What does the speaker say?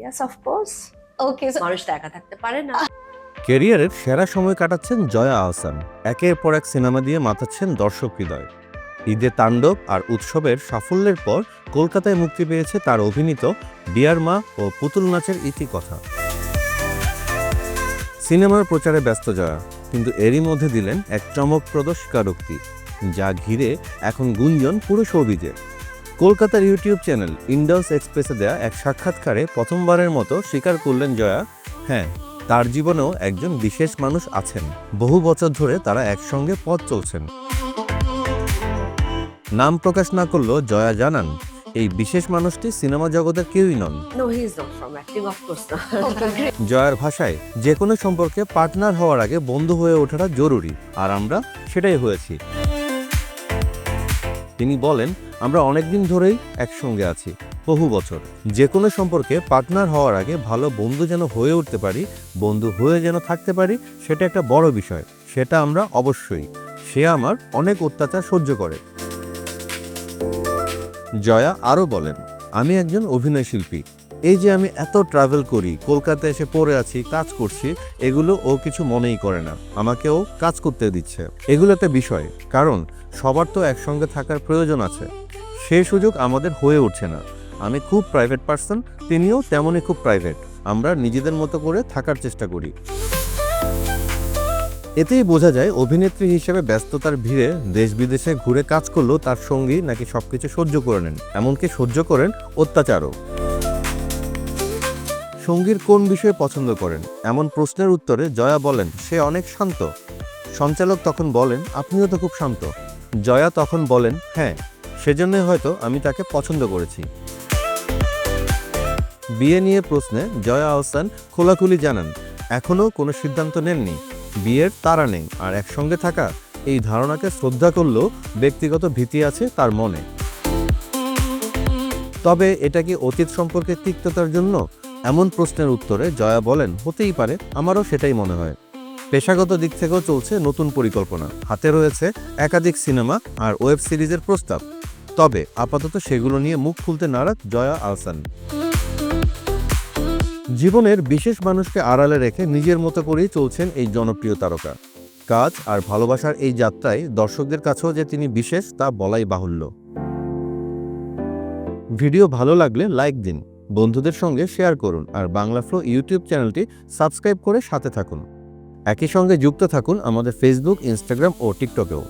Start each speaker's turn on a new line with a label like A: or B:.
A: Yes, of course. Okay, so মানুষ তো একা থাকতে পারে না।
B: ক্যারিয়ারের সেরা সময় কাটাচ্ছেন জয়া আহসান। একের পর এক সিনেমা দিয়ে মাতাচ্ছেন দর্শক হৃদয়। ঈদে তাণ্ডব আর উৎসবের সাফল্যের পর কলকাতায় মুক্তি পেয়েছে তার অভিনীত ডিয়ার মা ও পুতুল নাচের ইতিকথা। সিনেমার প্রচারে ব্যস্ত জয়া, কিন্তু এরই মধ্যে দিলেন এক চমকপ্রদ স্বীকারোক্তি, যা ঘিরে এখন গুঞ্জন পুরো শোবিজে। কলকাতার ইউটিউব চ্যানেল ইন্ডাস এক্সপ্রেসে দেয়া এক সাক্ষাৎকারে প্রথমবারের মতো স্বীকার করলেন জয়া, হ্যাঁ, তার জীবনেও একজন বিশেষ মানুষ আছেন। বহু বছর ধরে তারা একসঙ্গে পথ চলছেন। নাম প্রকাশ না করলেও জয়া জানান, এই বিশেষ মানুষটি সিনেমা জগতের কেউই নন।
A: No, he is not from acting, of course not. Okay.
B: জয়ার ভাষায়, যে কোনো সম্পর্কে পার্টনার হওয়ার আগে বন্ধু হয়ে ওঠাটা জরুরি, আর আমরা সেটাই হয়েছি। তিনি বলেন, আমরা অনেকদিন ধরেই একসঙ্গে আছি, বহু বছর। যে কোনো সম্পর্কে পার্টনার হওয়ার আগে ভালো বন্ধু যেন হয়ে উঠতে পারি, বন্ধু হয়ে যেন থাকতে পারি, সেটা একটা বড় বিষয়। সেটা আমরা অবশ্যই। সে আমার অনেক অত্যাচার সহ্য করে। জয়া আরও বলেন, আমি একজন অভিনয় শিল্পী। এই যে আমি এত ট্রাভেল করি, কলকাতায় এসে পড়ে আছি, কাজ করছি, এগুলো ও কিছু মনেই করে না। আমাকেও কাজ করতে দিচ্ছে। এগুলো একটা বিষয়, কারণ সবার তো একসঙ্গে থাকার প্রয়োজন আছে। সে সুযোগ আমাদের হয়ে উঠছে না। আমি খুব প্রাইভেট পার্সন, তিনিও তেমনই খুব প্রাইভেট। আমরা নিজেদের মতো করে থাকার চেষ্টা করি। এতেই বোঝা যায় অভিনেত্রী হিসেবে ব্যস্ততার ভিড়ে দেশ বিদেশে ঘুরে কাজ করলেও তার সঙ্গী নাকি সবকিছু সহ্য করে নেন, এমনকি সহ্য করেন অত্যাচারও। সঙ্গীর কোন বিষয়ে পছন্দ করেন এমন প্রশ্নের উত্তরে জয়া বলেন, সে অনেক শান্ত। সঞ্চালক তখন বলেন, আপনিও তো খুব শান্ত। জয়া তখন বলেন, হ্যাঁ, সেজন্যই হয়তো আমি তাকে পছন্দ করেছি। বিয়ে নিয়ে প্রশ্নে জয়া আহসান খোলাখুলি জানান, এখনও কোনো সিদ্ধান্ত নেননি। বিয়ের তাড়া নেই, আর একসঙ্গে থাকা এই ধারণাকে শ্রদ্ধা করলেও ব্যক্তিগত ভীতি আছে তার মনে। তবে এটা কি অতীত সম্পর্কে তিক্ততার জন্য? এমন প্রশ্নের উত্তরে জয়া বলেন, হতেই পারে, আমারও সেটাই মনে হয়। পেশাগত দিক থেকেও চলছে নতুন পরিকল্পনা। হাতে রয়েছে একাধিক সিনেমা আর ওয়েব সিরিজের প্রস্তাব। তবে আপাতত সেগুলো নিয়ে মুখ খুলতে নারাজ জয়া আহসান। জীবনের বিশেষ মানুষকে আড়ালে রেখে নিজের মতো করেই চলছেন এই জনপ্রিয় তারকা। কাজ আর ভালোবাসার এই যাত্রায় দর্শকদের কাছেও যে তিনি বিশেষ, তা বলাই বাহুল্য। ভিডিও ভালো লাগলে লাইক দিন, বন্ধুদের সঙ্গে শেয়ার করুন, আর বাংলা ফ্লো ইউটিউব চ্যানেলটি সাবস্ক্রাইব করে সাথে থাকুন। একই সঙ্গে যুক্ত থাকুন আমাদের ফেসবুক, ইনস্টাগ্রাম ও টিকটকেও।